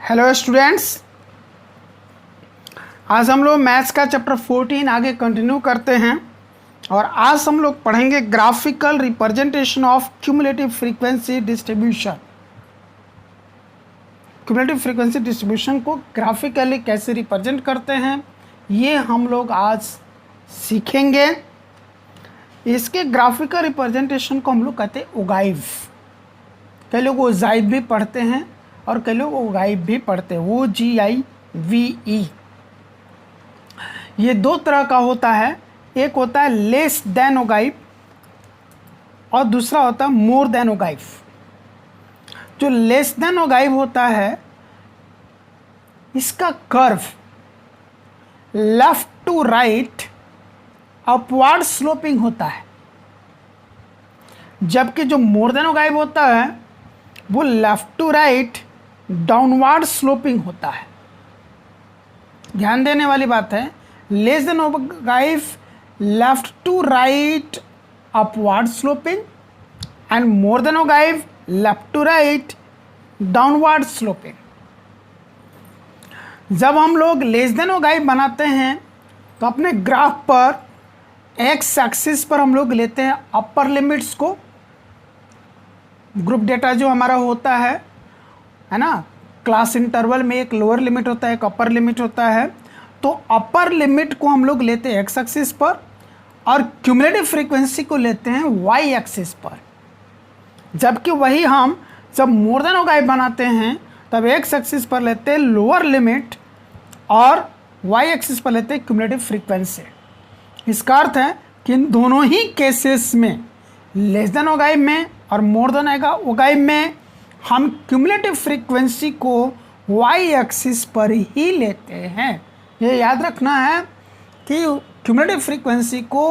Hello students, आज हम लोग मैथ्स का चैप्टर 14 आगे कंटिन्यू करते हैं और आज हम लोग पढ़ेंगे graphical representation of cumulative frequency distribution. Cumulative frequency distribution को ग्राफिकली कैसे रिप्रेजेंट करते हैं ये हम लोग आज सीखेंगे। इसके ग्राफिकल रिप्रेजेंटेशन को हम लोग कहते हैं ओगाइव। कई लोग ओजाइव भी पढ़ते हैं और कई लोग ओगाइव भी पढ़ते हैं, OGIVE। ये दो तरह का होता है, एक होता है लेस देन ओगाइव और दूसरा होता है मोर देन ओगाइव। जो लेस देन ओगाइव होता है इसका curve left to right upward sloping होता है, जबकि जो मोर देन ओगाइव होता है वो left to right downward sloping होता है। ध्यान देने वाली बात है, less than ogive left to right upward sloping and more than ogive left to right downward sloping. जब हम लोग लेस देन ओगाइव बनाते हैं तो अपने ग्राफ पर एक्स एक्सिस पर हम लोग लेते हैं अपर लिमिट्स को। ग्रुप डेटा जो हमारा होता है ना, क्लास इंटरवल में एक लोअर लिमिट होता है, एक अपर लिमिट होता है। तो अपर लिमिट को हम लोग लेते हैं एक्स एक्सिस पर और क्यूमुलेटिव फ्रीक्वेंसी को लेते हैं वाई एक्सिस पर। जबकि वही हम जब मोर देन ओगाइव बनाते हैं तब एक्स एक्सिस पर लेते हैं लोअर लिमिट और वाई एक्सिस पर लेते हैं क्यूमुलेटिव फ्रीक्वेंसी। इसका अर्थ है कि इन दोनों ही केसेस में, लेस देन ओगाइव में और मोर देन ओगाइव में, हम क्यूमुलेटिव फ्रीक्वेंसी को वाई एक्सिस पर ही लेते हैं। ये याद रखना है कि क्यूमुलेटिव फ्रीक्वेंसी को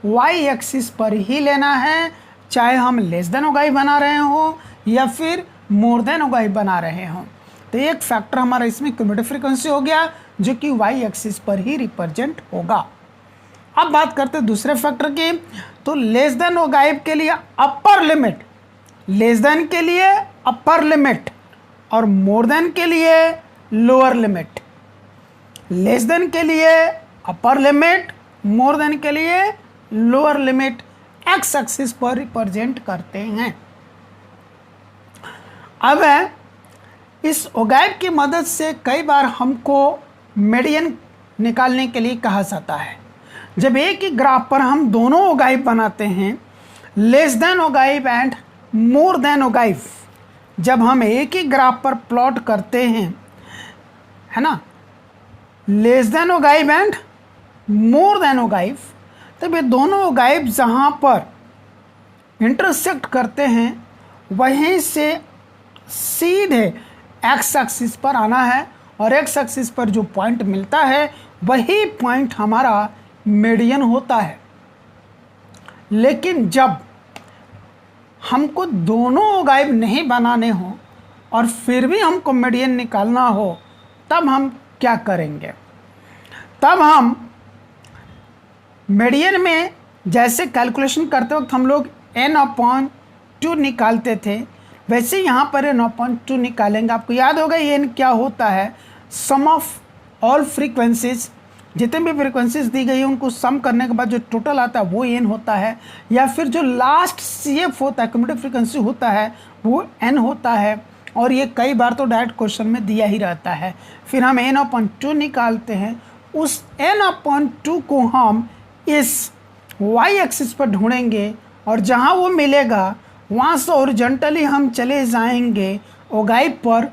वाई एक्सिस पर ही लेना है, चाहे हम लेस देन ओगाइव बना रहे हों या फिर मोर देन ओगाइव बना रहे हों। तो एक फैक्टर हमारा इसमें क्यूमुलेटिव फ्रीक्वेंसी हो गया जो कि वाई एक्सिस पर ही रिप्रेजेंट होगा। अब बात करते हैं दूसरे फैक्टर की। तो लेस देन ओगाइव के लिए अपर लिमिट, लेस देन के लिए अपर लिमिट और मोर देन के लिए लोअर लिमिट। लेस देन के लिए अपर लिमिट, मोर देन के लिए लोअर लिमिट एक्स एक्सिस पर रिप्रेजेंट करते हैं। अब इस ओगाइव की मदद से कई बार हमको मीडियन निकालने के लिए कहा जाता है। जब एक ही ग्राफ पर हम दोनों ओगाइव बनाते हैं, less than ogive and more than ogive, जब हम एक ही ग्राफ पर प्लॉट करते हैं, है ना, less than ogive and more than ogive, तब ये दोनों ओगाइव जहाँ पर इंटरसेक्ट करते हैं वहीं से सीधे एक्स एक्सिस पर आना है और एक्स एक्सिस पर जो पॉइंट मिलता है वही पॉइंट हमारा मीडियन होता है। लेकिन जब हमको दोनों ओगाइव नहीं बनाने हो और फिर भी हमको मीडियन निकालना हो, तब हम क्या करेंगे? तब हम मीडियन में जैसे कैलकुलेशन करते वक्त हम लोग n/2 निकालते थे, वैसे यहाँ पर n/2 निकालेंगे। आपको याद होगा ये n क्या होता है? सम ऑफ ऑल फ्रीक्वेंसीज। जितने भी फ्रीक्वेंसीज दी गई है उनको सम करने के बाद जो टोटल आता है वो n होता है, या फिर जो लास्ट CF होता है, क्यूमुलेटिव फ्रीक्वेंसी होता है, वो n होता है। और ये कई बार तो डायरेक्ट क्वेश्चन में दिया ही रहता है। फिर हम n/2 निकालते हैं, उस n/2 को हम इस y एक्सिस पर ढूंढेंगे और जहाँ वो मिलेगा वहाँ से ओरिजेंटली हम चले जाएंगे ओगाइव पर,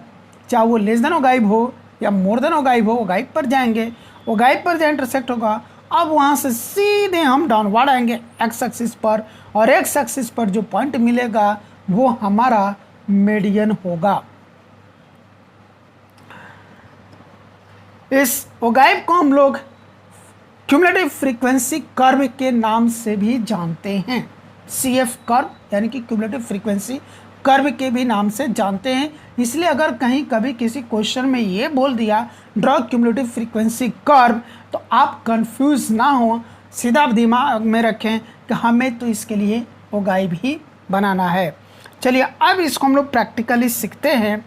चाहे वो लेस देन ओगाइव हो या मोर देन ओगाइव हो, ओगाइव पर जाएंगे। ओगाइव पर जो इंटरसेक्ट होगा, अब वहाँ से सीधे हम डाउनवर्ड आएंगे एक्स एक्सिस पर और एक्स एक्सिस पर जो पॉइंट मिलेगा वो हमारा मीडियन होगा। इस ओगाइव को हम लोग क्यूमुलेटिव फ्रीक्वेंसी कर्व के नाम से भी जानते हैं। CF कर्व यानी कि क्यूमुलेटिव फ्रीक्वेंसी कर्व के भी नाम से जानते हैं। इसलिए अगर कहीं कभी किसी क्वेश्चन में ये बोल दिया ड्रॉ क्यूमुलेटिव फ्रीक्वेंसी कर्व, तो आप कंफ्यूज ना हो, सीधा दिमाग में रखें कि हमें तो इसके लिए ओगाइव ही बनाना है। चलिए अब इसको हम लोग प्रैक्टिकली सीखते हैं।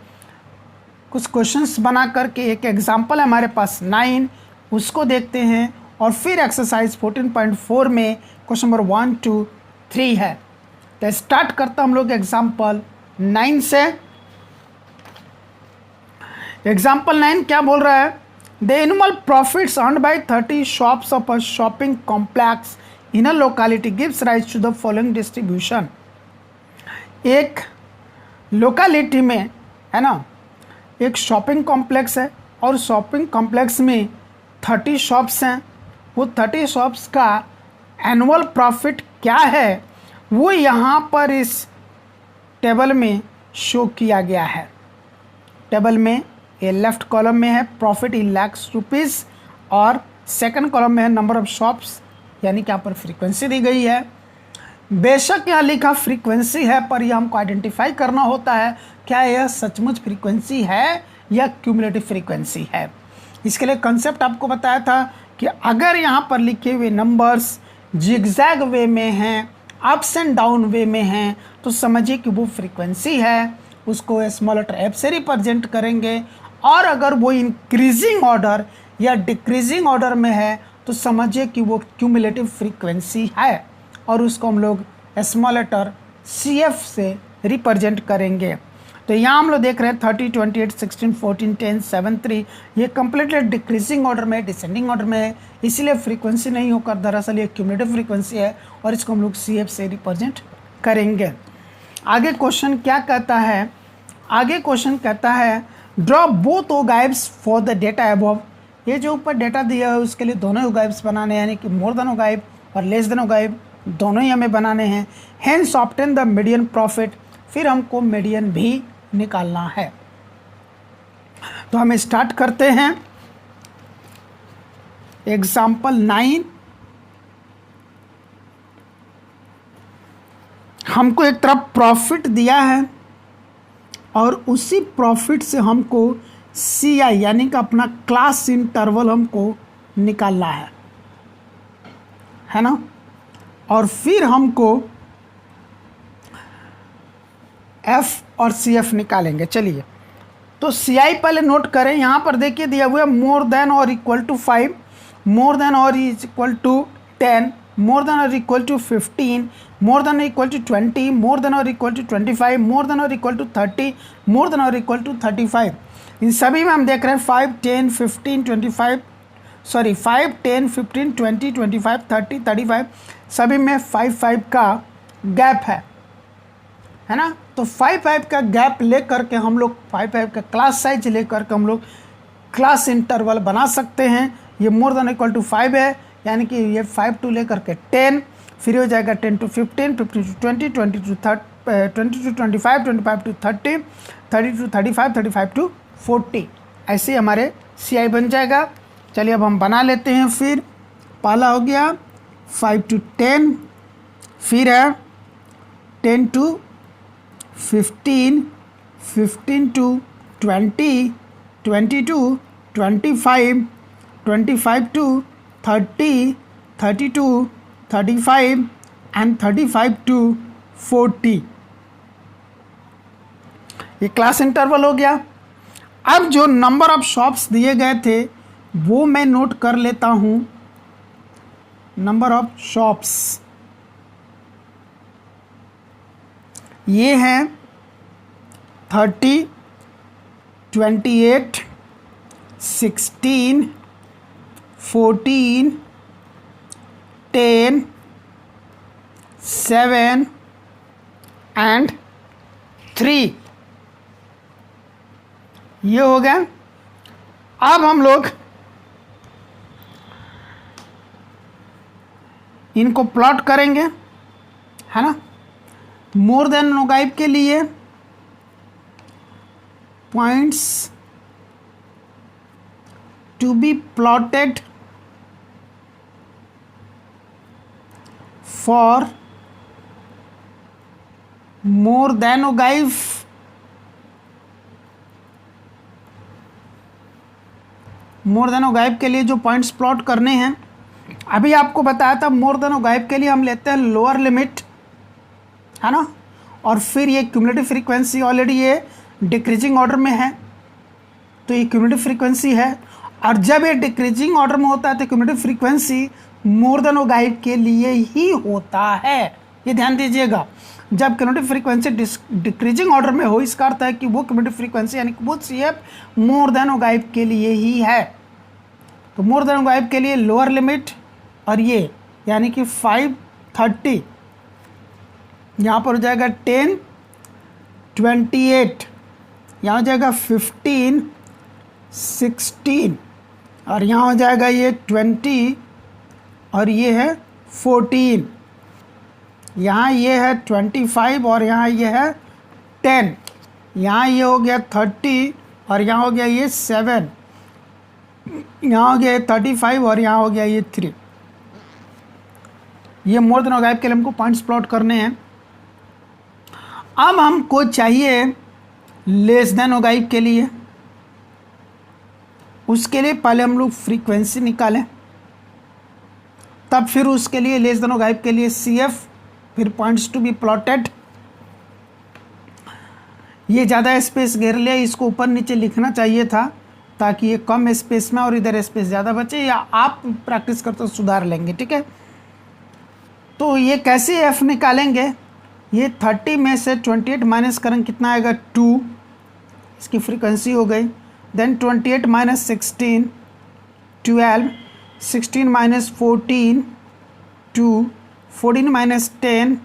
कुछ क्वेश्चंस बना करके एक एग्जांपल है हमारे पास 9, उसको देखते हैं और फिर एक्सरसाइज 14.4 में क्वेश्चन नंबर 1, 2, 3 है। तो स्टार्ट करता हम लोग एग्जांपल 9 से। एग्जांपल 9 क्या बोल रहा है? The annual profits earned by 30 shops of a shopping complex in a locality gives rise to the following distribution. एक लोकेलिटी में है ना, एक शॉपिंग कॉम्प्लेक्स है और शॉपिंग कॉम्प्लेक्स में 30 शॉप्स हैं। वो 30 शॉप्स का एनुअल प्रॉफिट क्या है वो यहाँ पर इस टेबल में शो किया गया है। टेबल में ये लेफ्ट कॉलम में है प्रॉफिट इन लाख्स रुपीज़ और सेकंड कॉलम में है नंबर ऑफ शॉप्स, यानी कि यहाँ पर फ्रीक्वेंसी दी गई है। बेशक यहाँ लिखा फ्रीक्वेंसी है, पर यह हमको आइडेंटिफाई करना होता है क्या यह सचमुच फ्रीक्वेंसी है या क्यूमुलेटिव फ्रीक्वेंसी है। इसके लिए कंसेप्ट आपको बताया था कि अगर यहाँ पर लिखे हुए नंबर्स जिगजैग वे में हैं, अप्स एंड डाउन वे में हैं, तो समझिए कि वो फ्रीक्वेंसी है, उसको स्मॉल लेटर एफ से रिप्रेजेंट करेंगे। और अगर वो इंक्रीजिंग ऑर्डर या डिक्रीजिंग ऑर्डर में है तो समझिए कि वो क्यूमुलेटिव फ्रीक्वेंसी है और उसको हम लोग स्मॉल लेटर सी एफ से रिप्रेजेंट करेंगे। तो यहाँ हम लोग देख रहे हैं 30, 28, 16, 14, 10, 7, 3 ये कंप्लीटली डिक्रीजिंग ऑर्डर में, डिसेंडिंग ऑर्डर में है, इसीलिए फ्रीक्वेंसी नहीं होकर दरअसल ये क्यूमुलेटिव फ्रीक्वेंसी है और इसको हम लोग सी एफ से रिप्रेजेंट करेंगे। आगे क्वेश्चन क्या कहता है? आगे क्वेश्चन कहता है draw both ogives for the data above. ये जो ऊपर डेटा दिया है उसके लिए दोनों ओगाइब्स बनाने हैं, यानी कि मोर देन ओगाइब और लेस देन ओगाइब दोनों ही हमें बनाने हैं। Hence obtain the median profit, फिर हमको मीडियन भी निकालना है। तो हम स्टार्ट करते हैं एग्जाम्पल 9। हमको एक तरफ प्रॉफिट दिया है और उसी प्रॉफिट से हमको सी आई यानी कि अपना क्लास इंटरवल हमको निकालना है ना। और फिर हमको एफ और सी एफ निकालेंगे। चलिए, तो सी आई पहले नोट करें। यहाँ पर देखिए दिया हुआ है मोर देन और इक्वल टू 5, मोर देन और is equal to 10, more than और इक्वल टू 15, मोर देन और इक्वल टू 20, मोर देन और इक्वल टू 25, मोर देन और इक्वल टू 30, मोर देन और इक्वल टू 35। इन सभी में हम देख रहे हैं 5, 10, 15, 25 सॉरी 5, 10, 15, 20, 25, 30, 35 सभी में 5 का गैप है ना। तो 5 का गैप लेकर के हम लोग 5 का क्लास साइज लेकर के हम लोग क्लास इंटरवल बना सकते हैं। ये मोर देन इक्वल टू 5 है, यानी कि ये 5 टू लेकर के 10, फिर हो जाएगा 10 to 15, 15 to 20, 20 to 25, 25 to 30, 30 to 35, 35 to 40, ऐसे ही हमारे सी आई बन जाएगा। चलिए अब हम बना लेते हैं। फिर पहला हो गया 5 टू 10, फिर है 10 to 15, 15 to 20, 20 to 25, 25 to 30, 30 to 35 and 35 to 40। ये क्लास इंटरवल हो गया। अब जो नंबर ऑफ शॉप्स दिए गए थे वो मैं नोट कर लेता हूँ। नंबर ऑफ शॉप्स ये हैं 30, 28, 16, 14, 10, 7 एंड 3। ये हो गया। अब हम लोग इनको प्लॉट करेंगे, है ना। मोर देन ओगाइब के लिए points to be plotted for more than ogive, more than ogive के लिए जो पॉइंट्स प्लॉट करने हैं, अभी आपको बताया था मोर देन ओगाइब के लिए हम लेते हैं लोअर लिमिट, है ना। और फिर ये क्यूमुलेटिव फ्रीक्वेंसी ऑलरेडी ये डिक्रीजिंग ऑर्डर में है, तो ये क्यूमुलेटिव फ्रीक्वेंसी है। और जब ये डिक्रीजिंग ऑर्डर में होता है तो क्यूमुलेटिव फ्रीक्वेंसी मोर देन वो गाइड के लिए ही होता है, ये ध्यान दीजिएगा। जब क्यूमुलेटिव फ्रीक्वेंसी डिक्रीजिंग ऑर्डर में हो, इसका अर्थ है कि वो क्यूमुलेटिव फ्रीक्वेंसी यानी कि वो CF मोर देन वो गाइड के लिए ही है। तो मोर देन वो गाइड के लिए लोअर लिमिट और ये यानी कि 530 यहाँ पर हो जाएगा 10, 28 यहाँ हो जाएगा 15, 16 और यहाँ हो जाएगा ये 20 और ये है 14, यहाँ ये है 25 और यहाँ ये है 10, यहाँ ये हो गया 30 और यहाँ हो गया ये 7, यहाँ हो गया ये 35 और यहाँ हो गया ये 3। ये मोर देन और गायब के लिए हमको पॉइंट्स प्लॉट करने हैं। अब हमको चाहिए लेस देन और गायब के लिए, उसके लिए पहले हम लोग फ्रीक्वेंसी निकालें, तब फिर उसके लिए लेस देन और गायब के लिए CF, फिर पॉइंट्स टू बी प्लॉटेड। ये ज़्यादा स्पेस घेर लिया, इसको ऊपर नीचे लिखना चाहिए था ताकि ये कम स्पेस में और इधर स्पेस ज़्यादा बचे, या आप प्रैक्टिस करते सुधार लेंगे, ठीक है। तो ये कैसे F निकालेंगे, ये 30 में से 28 माइनस करेंगे कितना आएगा 2, इसकी फ्रीक्वेंसी हो गई। Then 28 minus 16 12, 16 minus 14 2, 14 minus 10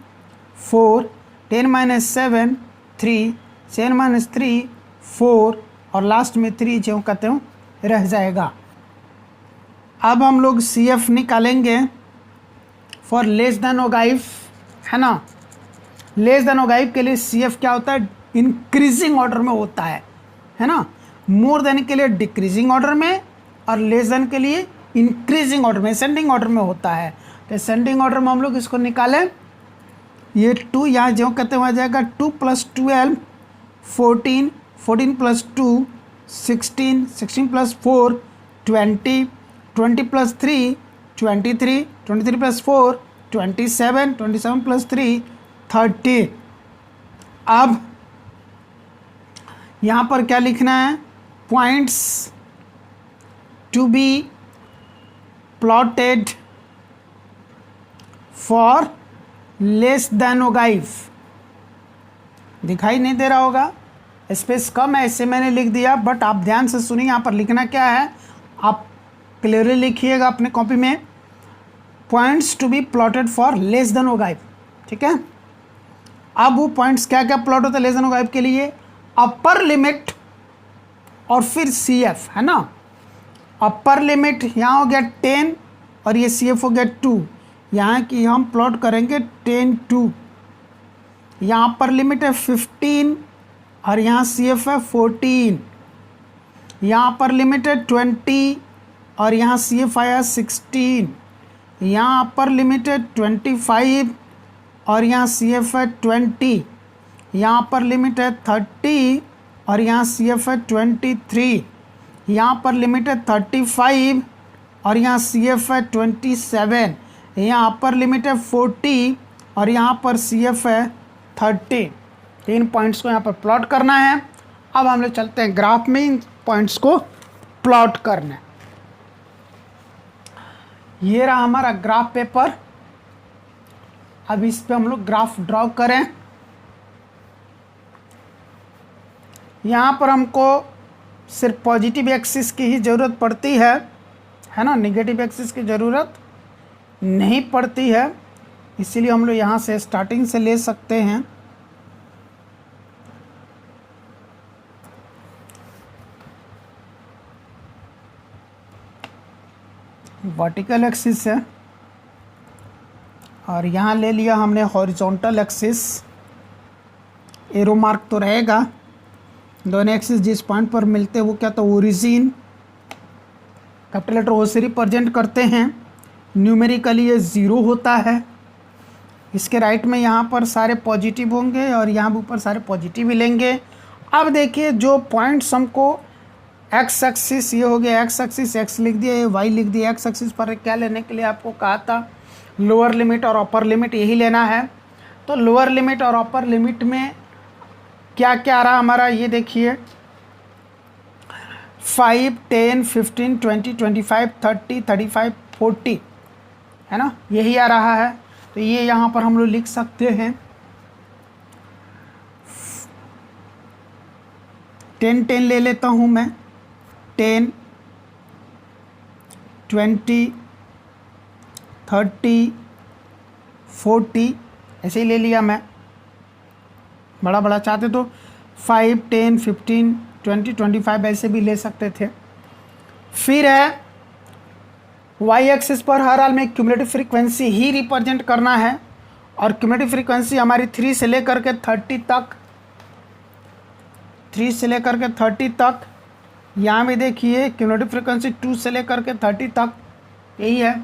4, 10 minus 7 3, 7 minus 3 4 और लास्ट में 3 जो कहते हो रह जाएगा। अब हम लोग CF निकालेंगे फॉर लेस देन और गाइफ, है ना। लेस देन और गाइफ के लिए CF क्या होता है, इंक्रीजिंग ऑर्डर में होता है ना। मोर देन के लिए डिक्रीजिंग ऑर्डर में और लेस देन के लिए इंक्रीजिंग ऑर्डर में, असेंडिंग ऑर्डर में होता है। तो असेंडिंग ऑर्डर में हम लोग इसको निकालें, ये 2 यहाँ जो कहते हैं आ जाएगा 2 + 12 14, 14 + 2 16, 16 + 4 20, 20 + 3 23, 23 + 4 27, 27 + 3 30। अब यहाँ पर क्या लिखना है, points to be plotted for less than और गाइफ। दिखाई नहीं दे रहा होगा, स्पेस कम है ऐसे मैंने लिख दिया, बट आप ध्यान से सुनिए यहाँ पर लिखना क्या है, आप क्लियरली लिखिएगा अपने कॉपी में, points to be plotted for less than और गाइफ, ठीक है। अब वो पॉइंट्स क्या क्या प्लॉट होता है लेस देन और गाइफ के लिए, अपर लिमिट और फिर CF, है ना। अपर लिमिट यहाँ हो गया 10 और ये CF हो गया 2, यहाँ की हम प्लॉट करेंगे 10 2। यहाँ अपर लिमिट है 15 और यहाँ CF है 14। यहाँ अपर लिमिट है 20 और यहाँ CF आया 16। यहाँ अपर लिमिट है 25 और यहाँ CF है 20। यहाँ पर लिमिट है 30 और यहाँ CF है 23। यहाँ पर लिमिट है 35 और यहाँ CF है 27। यहाँ अपर लिमिट है 40 और यहाँ पर CF है 30। तीन पॉइंट्स को यहाँ पर प्लॉट करना है। अब हम लोग चलते हैं ग्राफ में इन पॉइंट्स को प्लॉट करने। ये रहा हमारा ग्राफ पेपर। अब इस पे हम लोग ग्राफ ड्रॉ करें। यहाँ पर हमको सिर्फ पॉजिटिव एक्सिस की ही ज़रूरत पड़ती है ना, नेगेटिव एक्सिस की ज़रूरत नहीं पड़ती है, इसीलिए हम लोग यहाँ से स्टार्टिंग से ले सकते हैं। वर्टिकल एक्सिस है और यहाँ ले लिया हमने हॉरिजॉन्टल एक्सिस। एरो मार्क तो रहेगा, दोनों एक्सिस जिस पॉइंट पर मिलते हैं वो क्या, तो ओरिजिन कैपिटल लेटर ओ से रिप्रेजेंट करते हैं। न्यूमेरिकली ये 0 होता है। इसके राइट में यहाँ पर सारे पॉजिटिव होंगे और यहाँ ऊपर सारे पॉजिटिव ही लेंगे। अब देखिए जो पॉइंट्स हमको एक्स एक्सिस, ये हो गया एक्स एक्सिस, एक्स लिख दिया, ये वाई लिख दिया। एक्स एक्सिस पर क्या लेने के लिए आपको कहा था, लोअर लिमिट और अपर लिमिट यही लेना है। तो लोअर लिमिट और अपर लिमिट में क्या क्या आ रहा हमारा, ये देखिए 5, 10, 15, 20, 25, 30, 35, 40, है ना, यही आ रहा है। तो ये यहाँ पर हम लोग लिख सकते हैं 10, 10 ले लेता हूँ मैं, 10, 20, 30, 40 ऐसे ही ले लिया मैं। बड़ा बड़ा चाहते तो 5, 10, 15, 20, 25 ऐसे भी ले सकते थे। फिर है वाई एक्सिस पर हर हाल में क्यूमुलेटिव फ्रीक्वेंसी ही रिप्रेजेंट करना है, और क्यूमुलेटिव फ्रीक्वेंसी हमारी 3 से लेकर के 30 तक, 3 से लेकर के 30 तक। यहाँ भी देखिए क्यूमुलेटिव फ्रीक्वेंसी 2 से लेकर के 30 तक यही है,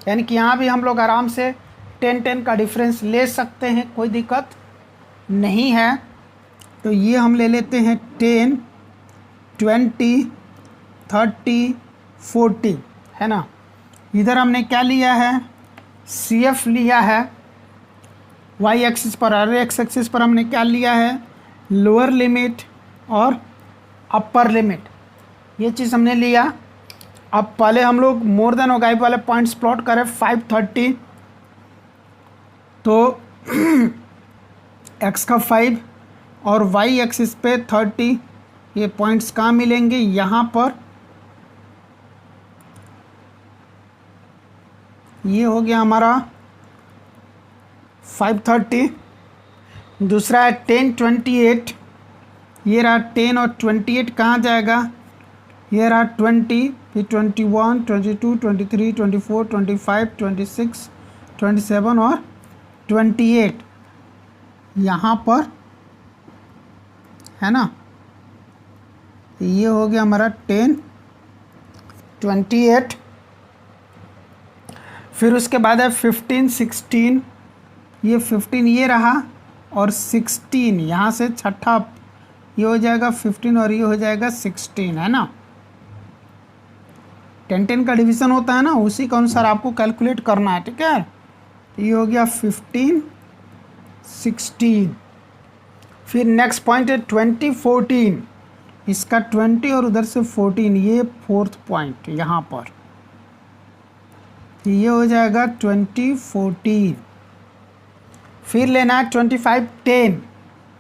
यानी कि यहाँ भी हम लोग आराम से 10-10 का डिफरेंस ले सकते हैं, कोई दिक्कत नहीं है। तो ये हम ले लेते हैं 10, 20, 30, 40, है ना। इधर हमने क्या लिया है, CF लिया है वाई एक्सिस पर, और एक्स एक्सिस पर हमने क्या लिया है, लोअर लिमिट और अपर लिमिट, ये चीज़ हमने लिया। अब पहले हम लोग मोर देन और गाइब वाले पॉइंट्स प्लॉट करें 530, तो x का 5 और y एक्सिस पे 30, ये पॉइंट्स कहाँ मिलेंगे, यहाँ पर। ये हो गया हमारा 530। दूसरा है 10, 28, ये रहा 10 और 28 कहाँ जाएगा, ये रहा 20, फिर 21, 22, 23, 24, 25, 26, 27 और 28 यहाँ पर, है ना। ये हो गया हमारा 10, 28। फिर उसके बाद है 15, 16, ये 15 ये रहा, और 16 यहाँ से छठा, ये हो जाएगा 15 और ये हो जाएगा 16, है ना। 10-10 का डिवीज़न होता है ना, उसी के अनुसार आपको कैलकुलेट करना है, ठीक है। ये हो गया 15, 16। फिर नेक्स्ट पॉइंट है 20, 14, इसका 20 और उधर से 14, ये फोर्थ पॉइंट यहाँ पर, ये हो जाएगा 20, 14। फिर लेना है 25, 10,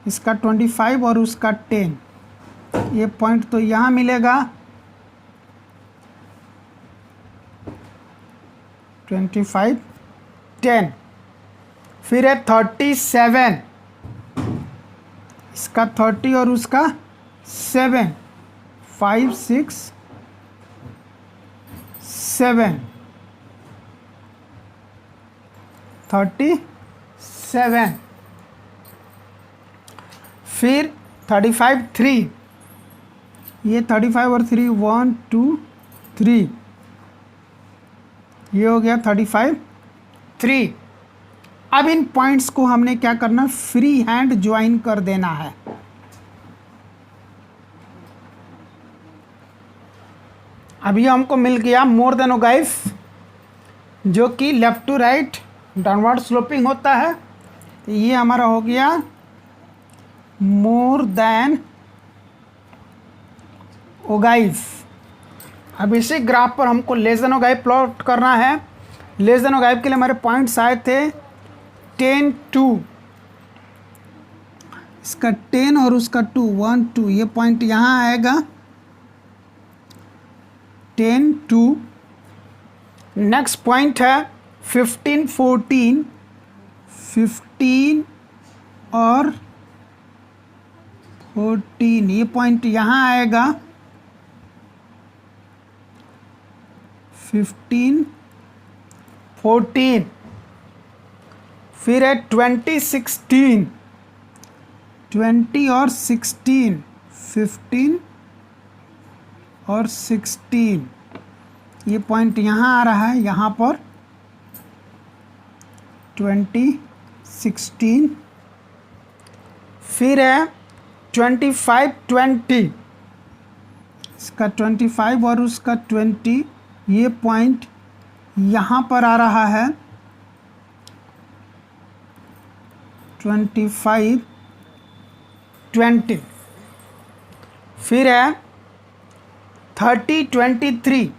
इसका 25 और उसका 10, ये पॉइंट तो यहाँ मिलेगा 25, 10। फिर है 37, इसका 30 और उसका 7, 5, 6, 7, 37। फिर 35, 3, ये 35 और 3, 1, 2, 3, ये हो गया 35, 3। अब इन पॉइंट्स को हमने क्या करना, फ्री हैंड ज्वाइन कर देना है। अभी हमको मिल गया मोर देन और गाइब, जो कि left to right downward sloping होता है। ये हमारा हो गया मोर देन ओगाइव। अब इसी ग्राफ पर हमको लेस देन ओगाइव प्लॉट करना है। लेस देन ओगाइव के लिए हमारे पॉइंट्स आए थे 10, 2, इसका 10 और उसका 2, 1, 2, ये पॉइंट यहाँ आएगा 10, 2। नेक्स्ट पॉइंट है 15, 14, 15 और 14, ये पॉइंट यहाँ आएगा 15, 14। फिर है 20, 16, 20 और 16, 15 और 16, ये पॉइंट यहाँ आ रहा है, यहाँ पर 20, 16। फिर है 25, 20, इसका 25 और उसका 20, ये पॉइंट यहाँ पर आ रहा है 25, 20। फिर है 30 23,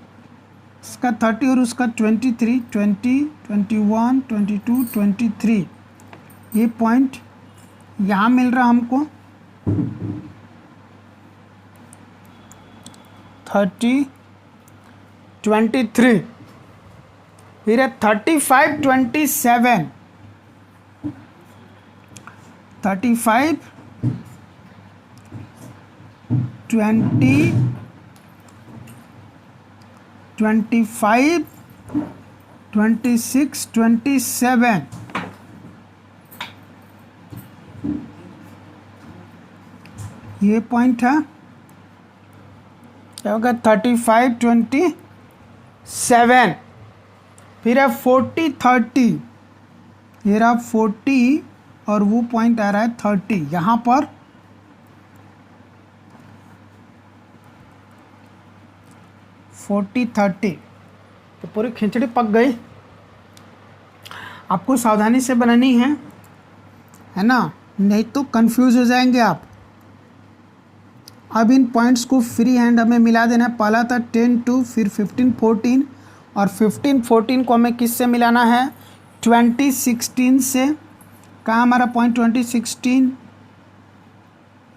इसका 30 और उसका 23, 20 21 22 23, ये पॉइंट यहाँ मिल रहा हमको 30 23, फिर है 35 27, 35 20 25 26 27, ये पॉइंट है, क्या होगा 35 27, फिर है 40 30, ये रहा 40 और वो पॉइंट आ रहा है 30, यहाँ पर 40 30, तो पूरी खिचड़ी पक गई। आपको सावधानी से बनानी है ना, नहीं तो कंफ्यूज हो जाएंगे आप। अब इन पॉइंट्स को फ्री हैंड हमें मिला देना है। पहला था 10 2, फिर 15 14, और 15 14 को हमें किससे मिलाना है 20 16 से। कहाँ हमारा पॉइंट 20 16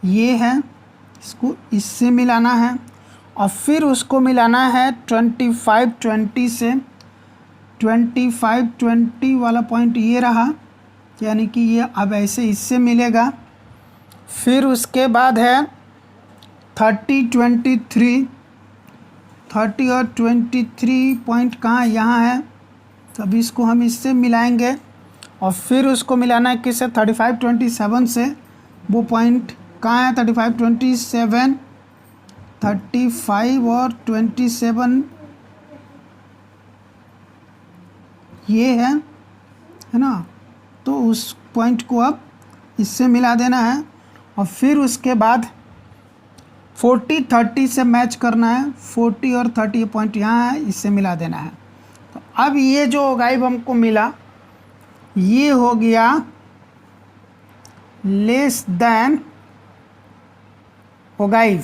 ये है, इसको इससे मिलाना है, और फिर उसको मिलाना है 25 20 से। 25 20 वाला पॉइंट ये रहा, यानी कि ये अब ऐसे इससे मिलेगा। फिर उसके बाद है 30 23, 30 और 23 पॉइंट कहाँ यहाँ है, तब इसको हम इससे मिलाएंगे, और फिर उसको मिलाना है किससे 35 27 से। वो पॉइंट कहाँ है 35 27, 35 और 27 ये है ना, तो उस पॉइंट को अब इससे मिला देना है, और फिर उसके बाद 40 30 से मैच करना है। 40 और 30 पॉइंट यहाँ है, इससे मिला देना है। तो अब ये जो गाइब हमको मिला ये हो गया लेस देन गाइब,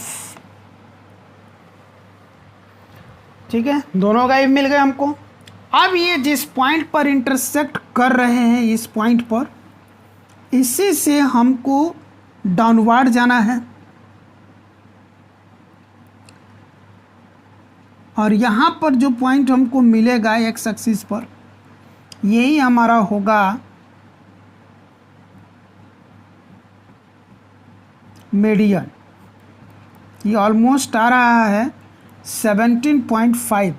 ठीक है, दोनों गाइब मिल गए हमको। अब ये जिस पॉइंट पर इंटरसेक्ट कर रहे हैं, इस पॉइंट पर, इसी से हमको डाउनवर्ड जाना है, और यहाँ पर जो पॉइंट हमको मिलेगा एक्स एक्सिस पर, यही हमारा होगा मीडियन। ये ऑलमोस्ट आ रहा है 17.5,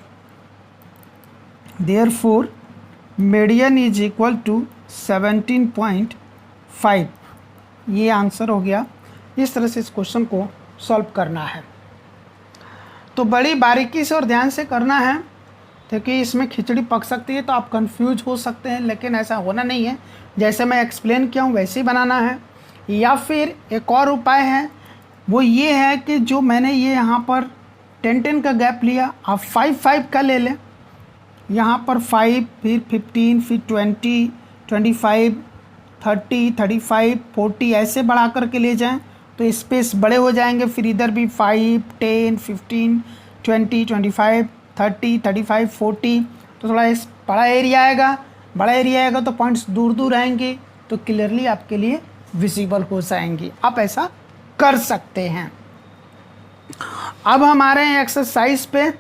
therefore median is equal to 17.5। ये आंसर हो गया। इस तरह से इस क्वेश्चन को सॉल्व करना है, तो बड़ी बारीकी से और ध्यान से करना है, क्योंकि इसमें खिचड़ी पक सकती है, तो आप कंफ्यूज हो सकते हैं, लेकिन ऐसा होना नहीं है। जैसे मैं एक्सप्लेन किया हूँ वैसे ही बनाना है। या फिर एक और उपाय है, वो ये है कि जो मैंने ये यहाँ पर 10-10 का गैप लिया, आप 5-5 का ले लें। यहाँ पर 5, फिर 15, फिर 20, 25, 30, 35, 40 ऐसे बढ़ा करके ले जाएं, तो स्पेस बड़े हो जाएंगे। फिर इधर भी 5, 10, 15, 20, 25, 30, 35, 40, तो थोड़ा बड़ा एरिया आएगा। बड़ा एरिया आएगा तो पॉइंट्स दूर दूर आएंगे, तो क्लियरली आपके लिए विजिबल हो जाएंगी। आप ऐसा कर सकते हैं। अब हमारे एक्सरसाइज पे,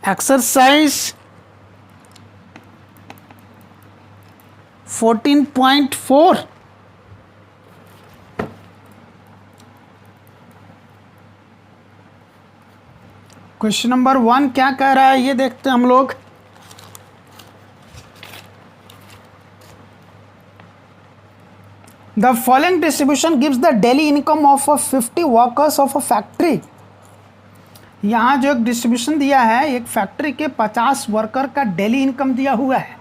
एक्सरसाइज 14.4, क्वेश्चन नंबर 1 क्या कह रहा है ये देखते हैं हम लोग। The following distribution gives the daily income of 50 workers of a factory। यहाँ जो एक डिस्ट्रीब्यूशन दिया है, एक फैक्ट्री के 50 वर्कर का डेली इनकम दिया हुआ है।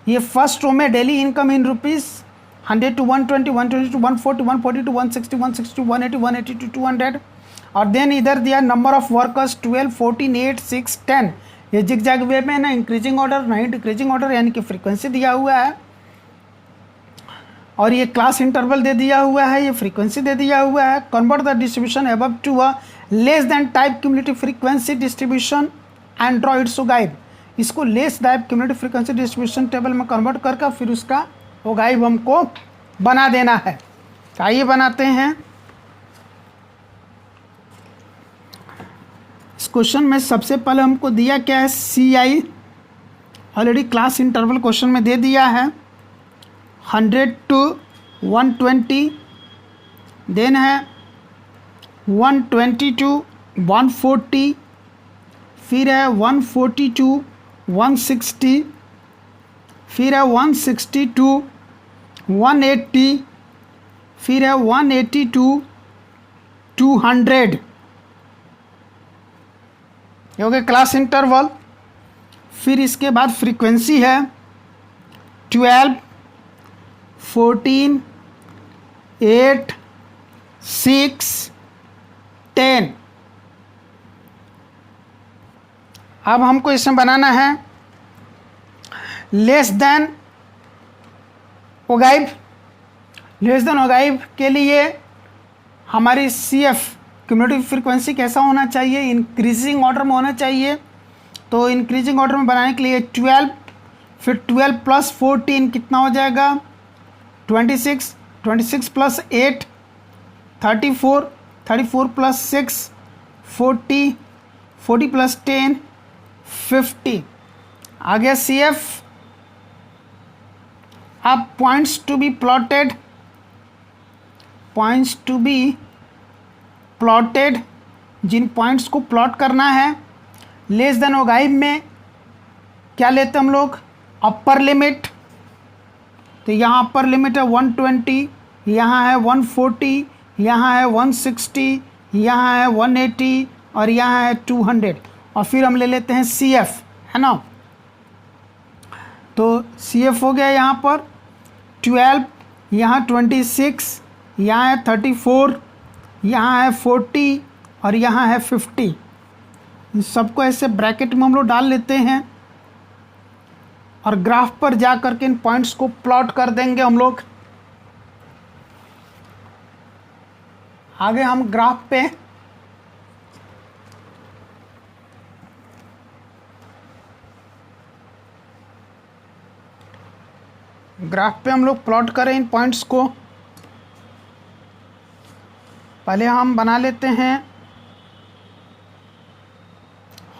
ये फर्स्ट रो में daily income in rupees 100 to 120, 120 to 140, 140 to 160, 160 to 180, 180 to 200, और देन इधर दिया नंबर ऑफ वर्कर्स 12, 14, 8, 6, 10। ये जिगजैग वे में ना इंक्रीजिंग ऑर्डर नहीं डिक्रीजिंग ऑर्डर, यानी कि फ्रीक्वेंसी दिया हुआ है। और ये क्लास इंटरवल दे दिया हुआ है, ये फ्रीक्वेंसी दे दिया हुआ है। Convert the distribution above to a less than type cumulative frequency distribution and draw its ogive. इसको less type cumulative frequency distribution table में कन्वर्ट करके फिर उसका वो गाइड हमको बना देना है। तो आइए बनाते हैं। इस क्वेश्चन में सबसे पहले हमको दिया क्या है, C I already class interval question में दे दिया है 100 to 120, देन है 120 to 140, फिर है 140 to 160, फिर है 160 to 180, फिर है 180 to 200। ये हो गया क्लास इंटरवल। फिर इसके बाद फ्रीक्वेंसी है 12, 14, 8, 6, 10। अब हमको इसमें बनाना है less than ogive. Less than ogive के लिए हमारी सी एफ क्यूमुलेटिव फ्रीक्वेंसी कैसा होना चाहिए, इंक्रीजिंग ऑर्डर में होना चाहिए। तो इंक्रीजिंग ऑर्डर में बनाने के लिए 12, फिर 12 प्लस 14 कितना हो जाएगा 26, 26 प्लस 8 34, 34 प्लस 6 40, 40 प्लस 10 50। आ गया सी एफ। अब points to be plotted, points to be plotted, जिन पॉइंट्स को प्लॉट करना है लेस देन ओगाइव में क्या लेते हैं हम लोग, अपर लिमिट। तो यहाँ अपर लिमिट है 120, यहाँ है 140, यहाँ है 160, यहाँ है 180 और यहाँ है 200। और फिर हम ले लेते हैं सी एफ, है ना। तो सी एफ हो गया यहाँ पर 12, यहाँ 26, यहाँ है 34, यहाँ है 40 और यहाँ है 50। इन सबको ऐसे ब्रैकेट में हम लोग डाल लेते हैं और ग्राफ पर जा करके इन पॉइंट्स को प्लॉट कर देंगे हम लोग। आगे हम ग्राफ पे हम लोग प्लॉट करें इन पॉइंट्स को। पहले हम बना लेते हैं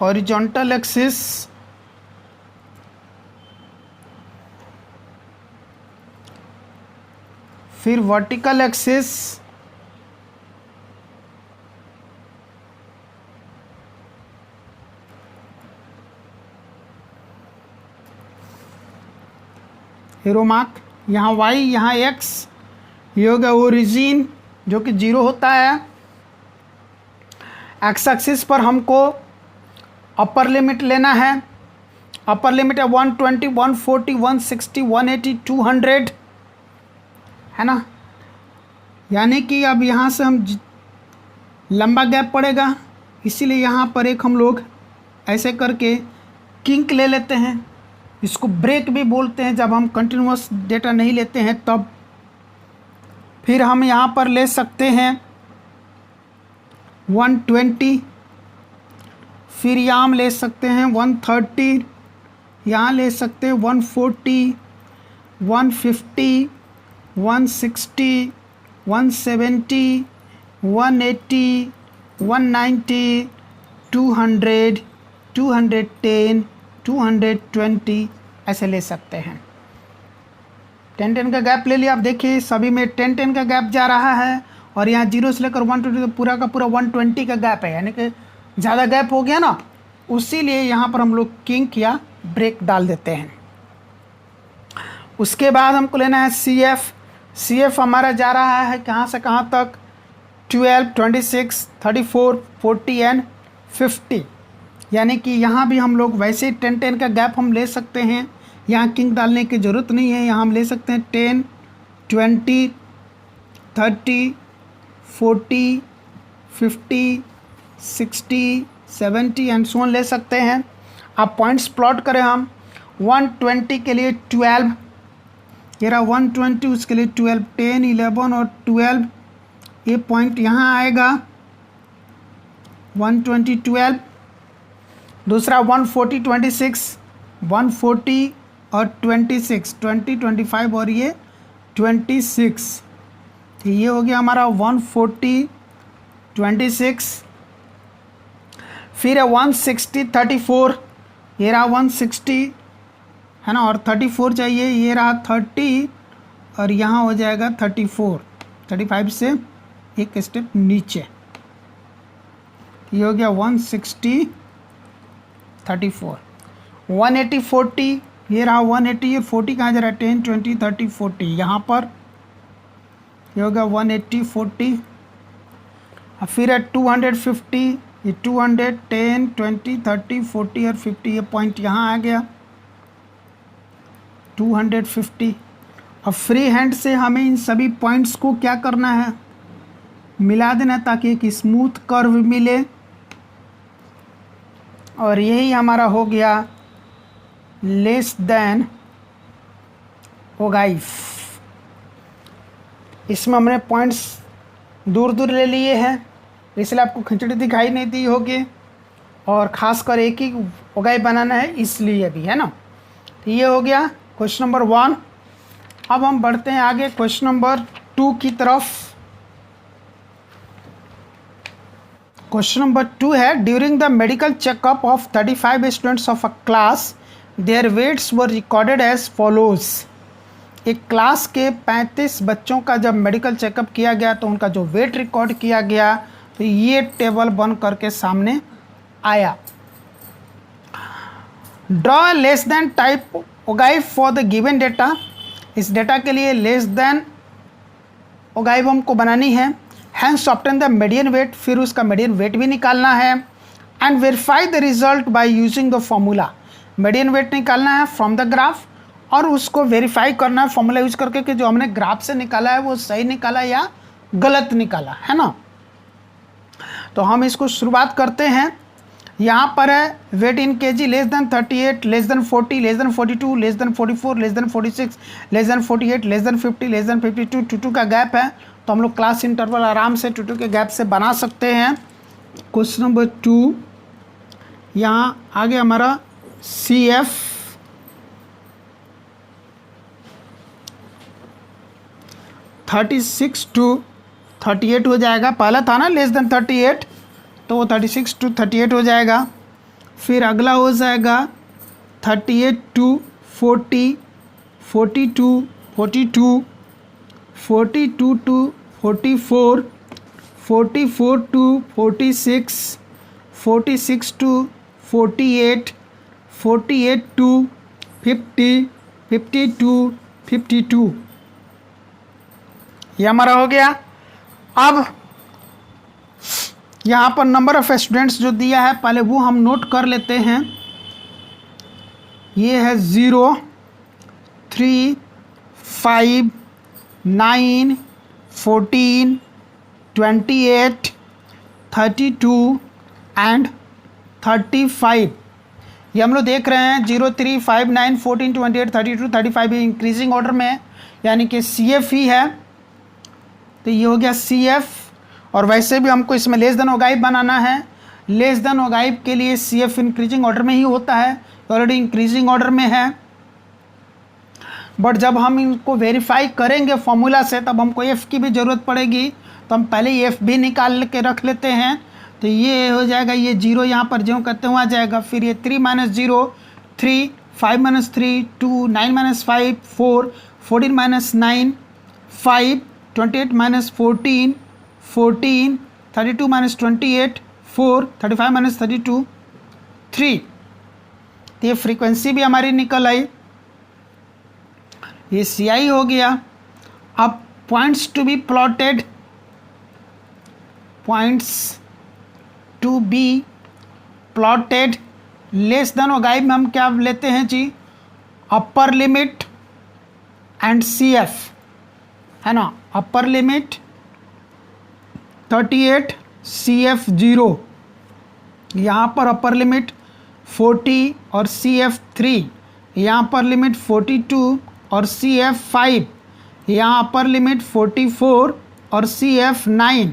हॉरिजॉन्टल एक्सिस, फिर वर्टिकल एक्सिस, हीरो मार्क, यहाँ y, यहाँ x, ये हो गया ओरिजिन जो कि 0 होता है। एक्स एक्सिस पर हमको अपर लिमिट लेना है। अपर लिमिट है 120, 140, 160, 180, 200, है ना। यानी कि अब यहाँ से हम लंबा गैप पड़ेगा, इसीलिए यहाँ पर एक हम लोग ऐसे करके किंक ले लेते हैं। इसको ब्रेक भी बोलते हैं जब हम कंटिन्यूअस डेटा नहीं लेते हैं तब। फिर हम यहाँ पर ले सकते हैं 120, फिर यहाँ हम ले सकते हैं 130, यहाँ ले सकते हैं 140, 150, 160, 170, 180, 190, 200, 210, 220 ऐसे ले सकते हैं। 10-10 का गैप ले लिया। आप देखिए सभी में 10-10 का गैप जा रहा है और यहाँ 0 से लेकर 120 तो पूरा का पूरा 120 का गैप है, यानी कि ज़्यादा गैप हो गया ना, उसीलिए यहाँ पर हम लोग किंक या ब्रेक डाल देते हैं। उसके बाद हमको लेना है सी एफ। सी एफ हमारा जा रहा है कहाँ से कहाँ तक, 12, 26, 34, 40 एंड 50। यानी कि यहाँ भी हम लोग वैसे ही 10-10 का गैप हम ले सकते हैं, यहाँ किंक डालने की ज़रूरत नहीं है। यहाँ हम ले सकते हैं 10, 20, 30, 40, 50, 60, 70 एंड सो ऑन ले सकते हैं। अब पॉइंट्स प्लॉट करें हम 120 के लिए 12, ये रहा 120, उसके लिए 12, 10, 11 और 12, ये पॉइंट यहाँ आएगा 120, 12। दूसरा 140, 26, 140 और 26, 20, 25 और ये 26, ये हो गया हमारा 140, 26। फिर है 160, 34, ये रहा 160 है ना, और 34 चाहिए, ये रहा 30 और यहाँ हो जाएगा 34, 35 से एक स्टेप नीचे, ये हो गया 160, 34। 180, 40, ये रहा 180, ये 40 कहाँ जा रहा है, 10, 20, 30, 40, यहाँ पर ये होगा 180, 40। और फिर है 250, ये 200, 10, 20, 30, 40 और 50, ये पॉइंट यहाँ आ गया 250। अब फ्री हैंड से हमें इन सभी पॉइंट्स को क्या करना है, मिला देना ताकि एक स्मूथ कर्व मिले, और यही हमारा हो गया लेस देन ओगाइव। इसमें हमने पॉइंट्स दूर दूर ले लिए हैं, इसलिए आपको खिचड़ी दिखाई नहीं दी होगी, और ख़ासकर एक ही ओगाइव बनाना है इसलिए भी, है ना। तो ये हो गया क्वेश्चन नंबर 1। अब हम बढ़ते हैं आगे क्वेश्चन नंबर 2 की तरफ। क्वेश्चन नंबर 2 है, during the medical checkup of 35 students of a class their weights were recorded as follows. एक क्लास के 35 बच्चों का जब मेडिकल चेकअप किया गया तो उनका जो वेट रिकॉर्ड किया गया, तो ये टेबल बन करके सामने आया। Draw less than type ogive for the given data. इस डेटा के लिए लेस देन ओगाइव हमको बनानी है। Hence obtain the median weight, फिर उसका मीडियन वेट भी निकालना है। And verify the result by using the formula. Median weight निकालना है फ्रॉम द ग्राफ, और उसको वेरीफाई करना है फॉर्मूला यूज करके कि जो हमने ग्राफ से निकाला है वो सही निकाला या गलत निकाला, है ना। तो हम इसको शुरुआत करते हैं। यहाँ पर है weight in KG less than 38, less than 40, less than 42, less than 44, less than 46, less than 48, less than 50, less than 52, 2 का गैप है, तो हम लोग क्लास इंटरवल आराम से 2 के गैप से बना सकते हैं। क्वेश्चन नंबर 2, यहाँ आगे हमारा CF 36 to 38 हो जाएगा। पहला था ना लेस देन 38, तो वो 36 to 38 हो जाएगा। फिर अगला हो जाएगा 38 to 40, 40 to 42, 42 to 44, 44 to 46, 46 to 48, 48 to 50, 50 to 52, ये हमारा हो गया। अब यहाँ पर नंबर ऑफ स्टूडेंट्स जो दिया है पहले वो हम नोट कर लेते हैं। ये है 0, 3, 5, 9, 14, 28, 32 एंड 35। ये हम लोग देख रहे हैं 0, 3, 5, 9, 14, 28, 32, 35 इंक्रीजिंग ऑर्डर में, यानी कि CF ही है। तो ये हो गया CF। और वैसे भी हमको इसमें लेस देन ओगाइव बनाना है। लेस देन ओगाइव के लिए CF इंक्रीजिंग ऑर्डर में ही होता है, ऑलरेडी इंक्रीजिंग ऑर्डर में है। बट जब हम इनको वेरीफाई करेंगे फॉर्मूला से तब हमको F की भी ज़रूरत पड़ेगी, तो हम पहले F भी निकाल के रख लेते हैं। तो ये हो जाएगा, ये 0 यहाँ पर जो करते हुए आ जाएगा। फिर ये 3 - 0, 3, 5 - 3, 2, 9 - 5, 4, 14 - 9, 5, 28 - 14, 14, 32 - 28, 4, 35 - 32, 3। तो ये फ्रीक्वेंसी भी हमारी निकल आई, ये CI हो गया। अब points to be plotted, points to be plotted less than ogive में हम क्या लेते हैं जी, अपर लिमिट एंड CF, है ना। अपर लिमिट 38, CF 0, यहाँ पर अपर लिमिट 40 और CF 3, यहाँ पर लिमिट 42 और CF5, यहाँ अपर लिमिट 44 और CF9,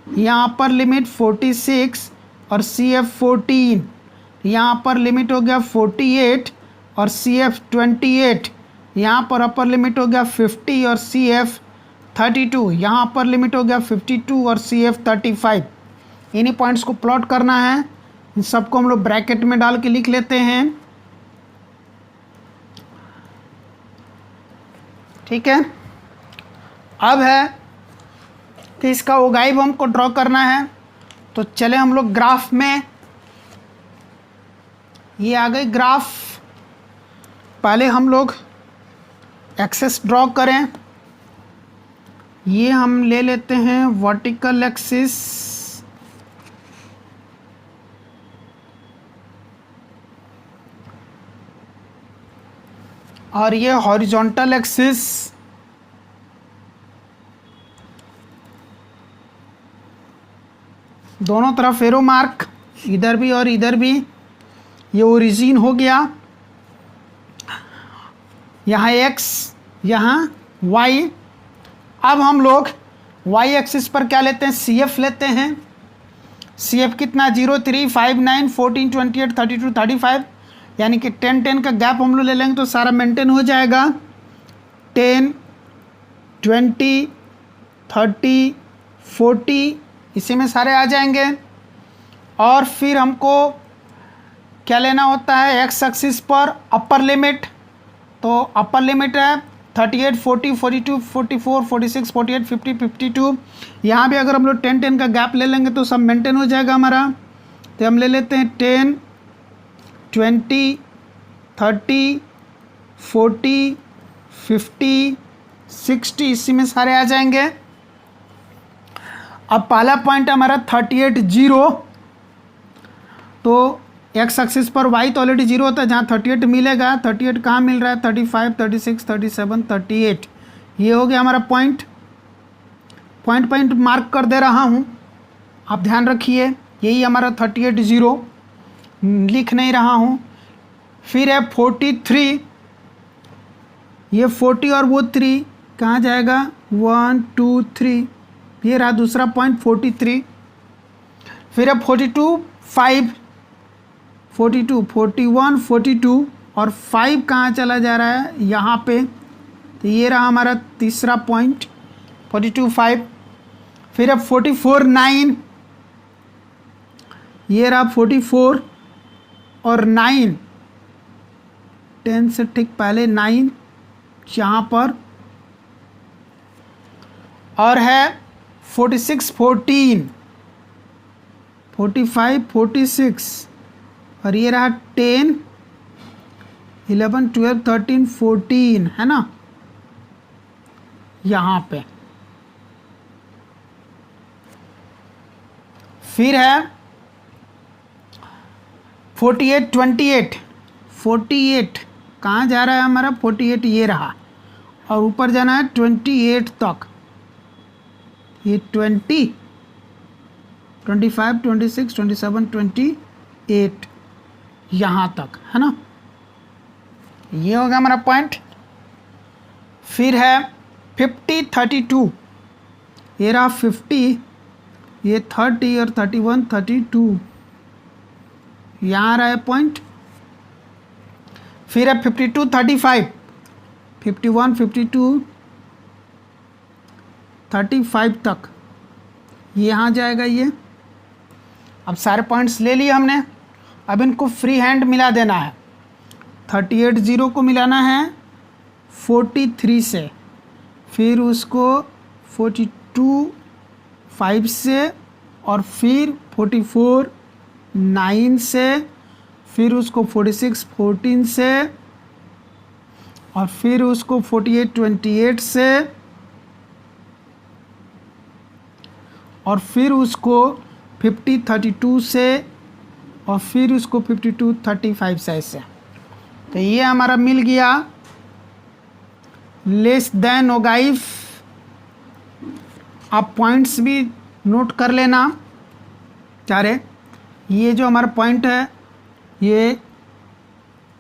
यहाँ अपर लिमिट 46 और CF14, यहाँ पर लिमिट हो गया 48 और CF28, यहाँ पर अपर लिमिट हो गया 50 और CF32, यहाँ पर लिमिट हो गया 52 और CF35। इन्हीं पॉइंट्स को प्लॉट करना है, इन सबको हम लोग ब्रैकेट में डाल के लिख लेते हैं। ठीक है, अब है कि इसका ओगाइव हमको ड्रॉ करना है, तो चले हम लोग ग्राफ में। ये आ गई ग्राफ। पहले हम लोग एक्सेस ड्रॉ करें। ये हम ले लेते हैं वर्टिकल एक्सिस, और ये हॉरिजॉन्टल एक्सिस। दोनों तरफ एरो मार्क, इधर भी और इधर भी। ये ओरिजिन हो गया, यहाँ x, यहाँ y। अब हम लोग y एक्सिस पर क्या लेते हैं, CF लेते हैं। CF कितना, 0, 3, 5, 9, 14, 28, 32, 35, यानी कि 10, 10 का गैप हम लोग ले लेंगे तो सारा मेंटेन हो जाएगा। 10, 20, 30, 40 इसी में सारे आ जाएंगे। और फिर हमको क्या लेना होता है, x एक्सिस पर अपर लिमिट। तो अपर लिमिट है 38, 40, 42, 44, 46, 48, 50, 52। यहाँ भी अगर हम लोग 10, 10 का गैप ले लेंगे तो सब मेंटेन हो जाएगा हमारा। तो हम ले लेते हैं 10, 20, 30, 40, 50, 60 इसी में सारे आ जाएंगे। अब पहला पॉइंट हमारा 38, 0। तो एक्स एक्सिस पर y तो ऑलरेडी 0 होता है, जहाँ 38 मिलेगा। 38 कहाँ मिल रहा है, 35, 36, 37, 38। ये हो गया हमारा पॉइंट। पॉइंट मार्क कर दे रहा हूँ, आप ध्यान रखिए। यही हमारा 38, 0 लिख नहीं रहा हूँ। फिर है 43, ये 40 और वो 3 कहाँ जाएगा, 1, 2, 3। ये रहा दूसरा पॉइंट 43। फिर है 42, 5, 42, 41, 42 और 5 कहाँ चला जा रहा है, यहाँ पे। तो ये रहा हमारा तीसरा पॉइंट 42, 5। फिर है 44, 9, ये रहा 44 और 9, 10 से ठीक पहले 9 यहाँ पर। और है 46, 14, 45, 46 और ये रहा 10, 11, 12, 13, 14, है ना, यहाँ पे। फिर है 48, 28, 48 कहाँ जा रहा है हमारा, 48 ये रहा। और ऊपर जाना है 28 तक। ये 20, 25, 26, 27, 28 यहाँ तक, है ना। ये होगा हमारा पॉइंट। फिर है 50, 32, ये रहा 50, ये 30 और 31, 32 यहाँ रहा है पॉइंट। फिर है 52, 35, 51, 52, 35 तक यहाँ जाएगा ये। अब सारे पॉइंट्स ले लिए हमने, अब इनको फ्री हैंड मिला देना है। 38, 0 को मिलाना है 43 से, फिर उसको 42, 5 से, और फिर 44, 9 से, फिर उसको 46, 14 से, और फिर उसको 48, 28 से, और फिर उसको 50, 32 से, और फिर उसको 52, 35 से ऐसे। तो ये हमारा मिल गया लेस देन ओगाइव। आप पॉइंट्स भी नोट कर लेना चाहे। ये जो हमारा पॉइंट है ये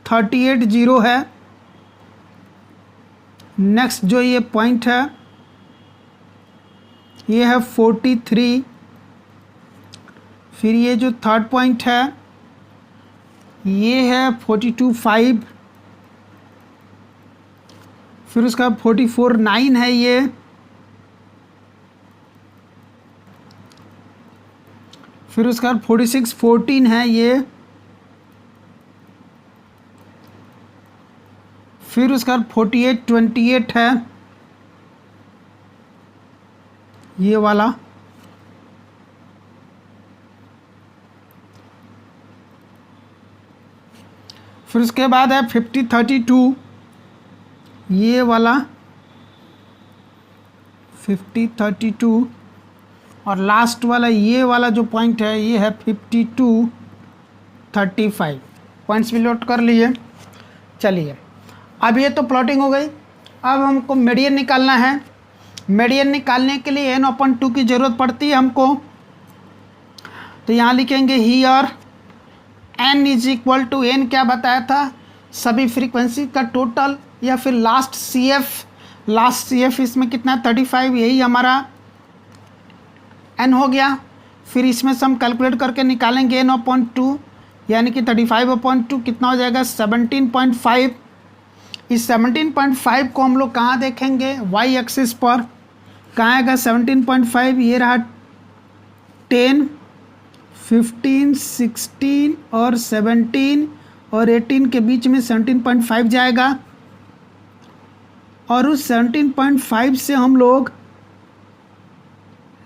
38, 0 है, नेक्स्ट जो ये पॉइंट है ये है 43। फिर ये जो थर्ड पॉइंट है ये है 42.5। फिर उसका 44.9 है ये। फिर उसका 46.14 है ये। फिर उसका 48.28 है ये वाला। फिर उसके बाद है 50.32 ये वाला 50.32। और लास्ट वाला ये वाला जो पॉइंट है ये है 52.35। पॉइंट्स भी नोट कर लिए। चलिए अब ये तो प्लॉटिंग हो गई। अब हमको मीडियन निकालना है। मीडियन निकालने के लिए n/2 की ज़रूरत पड़ती है हमको। तो यहाँ लिखेंगे here n is equal to n क्या बताया था, सभी फ्रीक्वेंसी का टोटल या फिर लास्ट CF इसमें कितना 35, यही हमारा n हो गया। फिर इसमें से हम कैलकुलेट करके निकालेंगे n/2 यानी कि 35/2 कितना हो जाएगा 17.5। इस 17.5 को हम लोग कहाँ देखेंगे, y एक्सिस पर। कहाँ आएगा 17.5, ये रहा 10, 15, 16 और 17 और 18 के बीच में 17.5 जाएगा। और उस 17.5 से हम लोग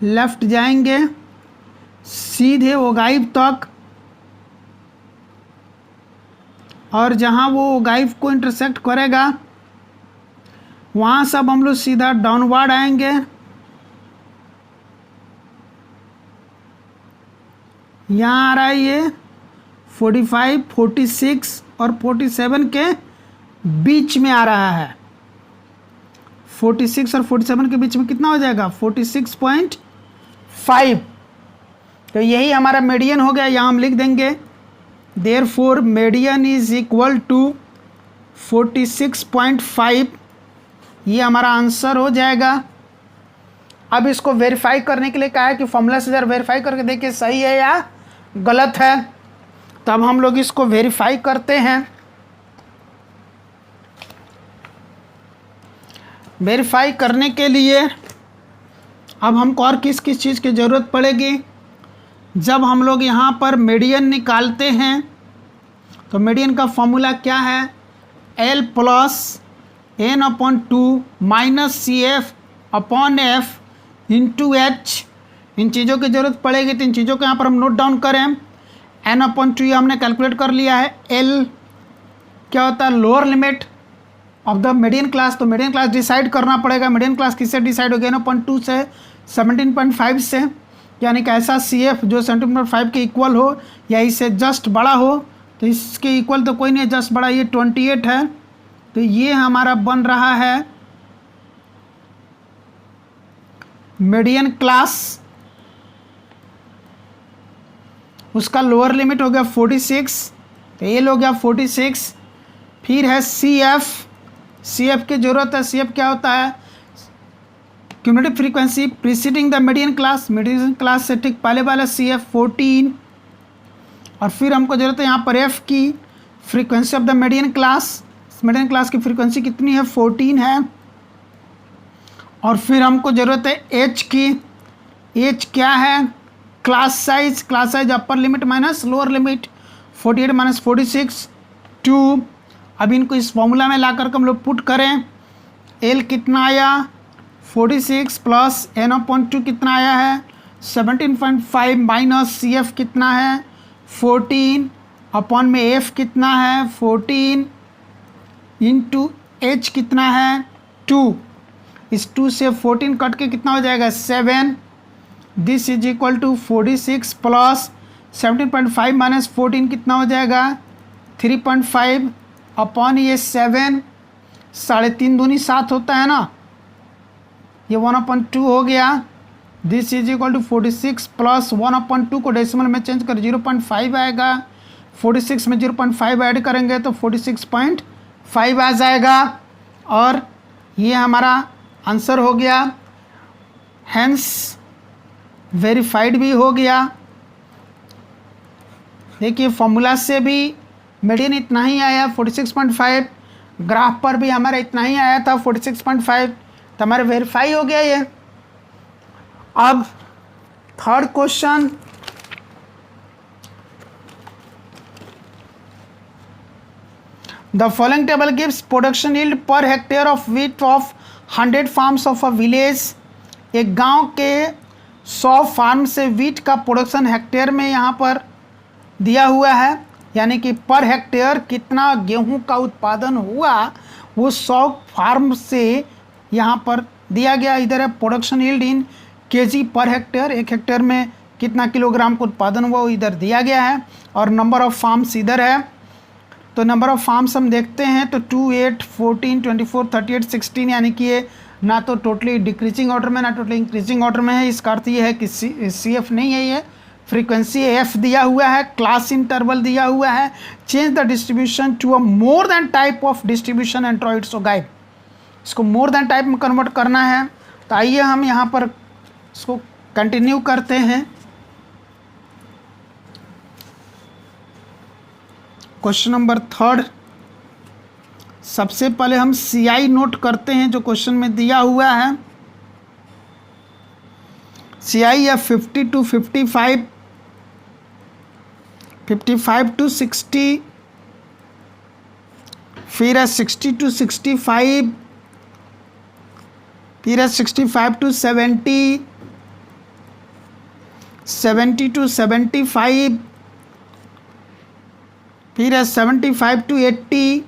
लेफ्ट जाएंगे सीधे ओगाइव तक, और जहाँ वो ओगाइव को इंटरसेक्ट करेगा वहाँ सब हम लोग सीधा डाउनवर्ड आएंगे। यहाँ आ रहा है ये 45, 46 और 47 के बीच में आ रहा है। 46 और 47 के बीच में कितना हो जाएगा 46.5। तो यही हमारा मीडियन हो गया। यहाँ हम लिख देंगे therefore median is equal to 46.5। ये हमारा आंसर हो जाएगा। अब इसको वेरीफाई करने के लिए कहा है कि फॉर्मूला से जरा वेरीफाई करके देखिए सही है या गलत है। तब हम लोग इसको वेरीफाई करते हैं। वेरीफाई करने के लिए अब हमको और किस किस चीज़ की ज़रूरत पड़ेगी। जब हम लोग यहाँ पर मीडियन निकालते हैं तो मीडियन का फॉर्मूला क्या है, L plus n/2 minus CF/F into H। इन चीज़ों की ज़रूरत पड़ेगी तो इन चीज़ों को यहाँ पर हम नोट डाउन करें। n/2 ये हमने कैलकुलेट कर लिया है। L क्या होता है, lower limit of the median class. तो मीडियन क्लास डिसाइड करना पड़ेगा। मीडियन क्लास किससे डिसाइड होगी, n/2 से 17.5 से, यानी कि ऐसा CF जो 17.5 के इक्वल हो या इससे जस्ट बड़ा हो। तो इसके इक्वल तो कोई नहीं है, जस्ट बड़ा ये 28 है। तो ये हमारा बन रहा है मीडियन क्लास। उसका लोअर लिमिट हो गया 46, तो ये हो गया 46। फिर है CF की ज़रूरत है। CF क्या होता है, cumulative frequency preceding the median class. Median class से ठीक पहले वाला CF 14। और फिर हमको ज़रूरत है यहाँ पर F की, frequency of the median class. Median class की फ्रीक्वेंसी कितनी है 14 है। और फिर हमको ज़रूरत है H की। H क्या है, class size. Class size upper limit minus lower limit 48 minus 46 2। अब इनको इस फॉर्मूला में ला कर हम लोग पुट करें। L कितना आया 46 प्लस n/2 कितना आया है 17.5 माइनस CF कितना है 14 अपॉन में F कितना है 14 इंटू H कितना है 2। इस 2 से 14 कट के कितना हो जाएगा 7। This is equal to 46 plus 17.5 minus 14 कितना हो जाएगा 3.5 अपॉन ये 7। 3.5 दूनी 7 होता है ना, ये 1/2 हो गया। This is equal to 46 plus 1/2 को डेसिमल में चेंज कर 0.5 आएगा। 46 में 0.5 ऐड करेंगे तो 46.5 आ जाएगा। और ये हमारा आंसर हो गया, हेंस वेरीफाइड भी हो गया। देखिए फॉर्मूला से भी मीडियन इतना ही आया 46.5, ग्राफ पर भी हमारा इतना ही आया था 46.5, तो हमारे वेरीफाई हो गया ये। अब third question, the following table gives production yield per hectare of wheat of 100 farms of a village. एक गांव के 100 फार्म से व्हीट का प्रोडक्शन हेक्टेयर में यहाँ पर दिया हुआ है, यानी कि पर हेक्टेयर कितना गेहूं का उत्पादन हुआ वो 100 फार्म से यहाँ पर दिया गया। इधर है production yield in KG per hectare, एक हेक्टेयर में कितना किलोग्राम का उत्पादन हुआ वो इधर दिया गया है, और नंबर ऑफ फार्म्स इधर है। तो नंबर ऑफ फार्म्स हम देखते हैं तो 2, 8, 14, 24, 38, 16, यानी कि ये ना तो टोटली डिक्रीजिंग ऑर्डर में ना टोटली इंक्रीजिंग ऑर्डर में है। इसका अर्थ ये है कि सी एफ नहीं है, ये फ्रीक्वेंसी एफ दिया हुआ है, क्लास इंटरवल दिया हुआ है, change the distribution to a more than type of distribution and draw its ogive. इसको मोर देन टाइप में कन्वर्ट करना है, तो आइए हम यहाँ पर इसको कंटिन्यू करते हैं। क्वेश्चन नंबर थर्ड, सबसे पहले हम CI नोट करते हैं जो क्वेश्चन में दिया हुआ है। CI है 50 to 55, 55 to 60, फिर है 60 to 65, फिर है 65 to 70, 70 to 75, फिर है 75 to 80,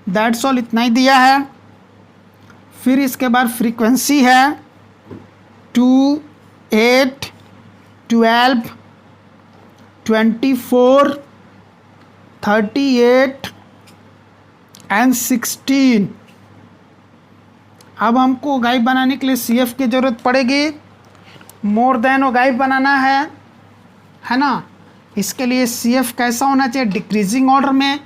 दैट्स ऑल, इतना ही दिया है। फिर इसके बाद फ्रीक्वेंसी है 2, 8, 12, 24, 38 एंड 16। अब हमको गाइड बनाने के लिए CF की ज़रूरत पड़ेगी, मोर देन ओ गाइड बनाना है ना। इसके लिए CF कैसा होना चाहिए, डिक्रीजिंग ऑर्डर में,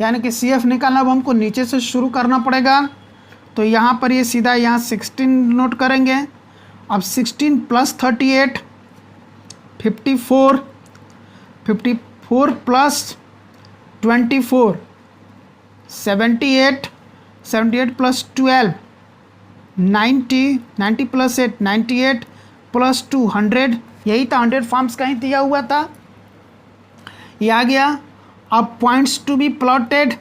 यानी कि CF निकालना अब हमको नीचे से शुरू करना पड़ेगा। तो यहाँ पर ये सीधा यहाँ 16 नोट करेंगे। अब 16 plus 38, 54, 54 plus 24, 78, 78 plus 12, 90, 90 plus 8, 98 plus 2, 100, यही था, 100 फार्म्स कहीं दिया हुआ था, ये आ गया। अब points to be plotted,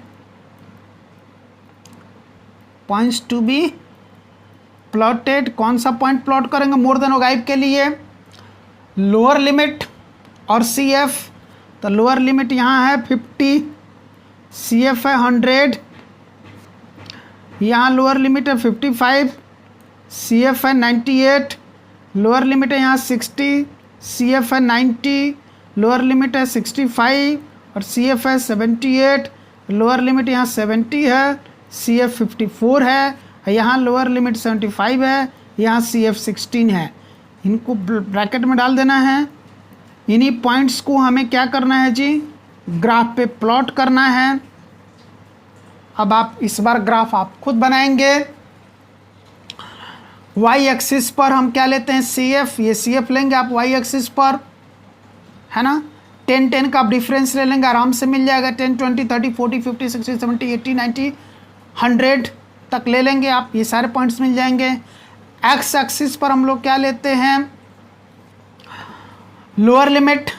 points to be plotted, कौन सा पॉइंट प्लॉट करेंगे मोर देन गाइड के लिए, लोअर लिमिट और CF। तो लोअर लिमिट यहाँ है 50, CF है 100, यहाँ लोअर लिमिट है 55, CF है 98, लोअर लिमिट है यहाँ 60, CF है 90, लोअर लिमिट है 65 और CF है 78, लोअर लिमिट यहाँ 70 है, CF 54 है, यहाँ लोअर लिमिट 75 है, यहाँ CF 16 है। इनको ब्रैकेट में डाल देना है। इन्हीं पॉइंट्स को हमें क्या करना है जी, ग्राफ पे प्लॉट करना है। अब आप इस बार ग्राफ आप खुद बनाएंगे। Y एक्सिस पर हम क्या लेते हैं, CF, ये CF लेंगे आप Y एक्सिस पर, है ना। 10, 10 का आप डिफरेंस ले लेंगे, आराम से मिल जाएगा। 10, 20, 30, 40, 50, 60, 70, 80, 90, 100 तक ले लेंगे आप, ये सारे पॉइंट्स मिल जाएंगे। एक्स एक्सिस पर हम लोग क्या लेते हैं, लोअर लिमिट,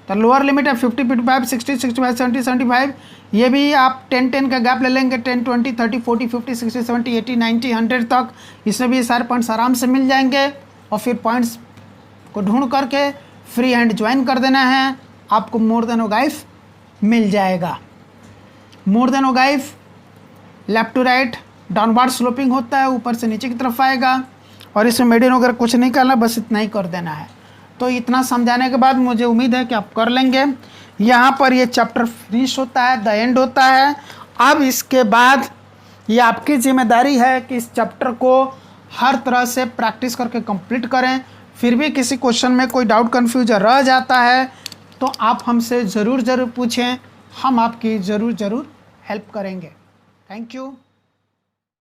तो लोअर लिमिट है 50, 55, 60, 65, 70, 75, ये भी आप 10, 10 का गैप ले लेंगे। 10, 20, 30, 40, 50, 60, 70, 80, 90, 100 तक, इसमें भी ये सारे पॉइंट्स आराम से मिल जाएंगे। और फिर पॉइंट्स को ढूंढ करके फ्री हैंड ज्वाइन कर देना है, आपको मोर देन गाइफ मिल जाएगा। More than ogive left to right downward sloping होता है, ऊपर से नीचे की तरफ आएगा, और इसमें मीडियन वगैरह कुछ नहीं करना, बस इतना ही कर देना है। तो इतना समझाने के बाद मुझे उम्मीद है कि आप कर लेंगे। यहाँ पर ये चैप्टर फिनिश होता है, द एंड होता है। अब इसके बाद ये आपकी जिम्मेदारी है कि इस चैप्टर को हर तरह से प्रैक्टिस करके कंप्लीट करें। फिर भी किसी क्वेश्चन में कोई डाउट कन्फ्यूजन रह जाता है तो आप हमसे ज़रूर पूछें, हम आपकी ज़रूर हेल्प करेंगे। Thank you.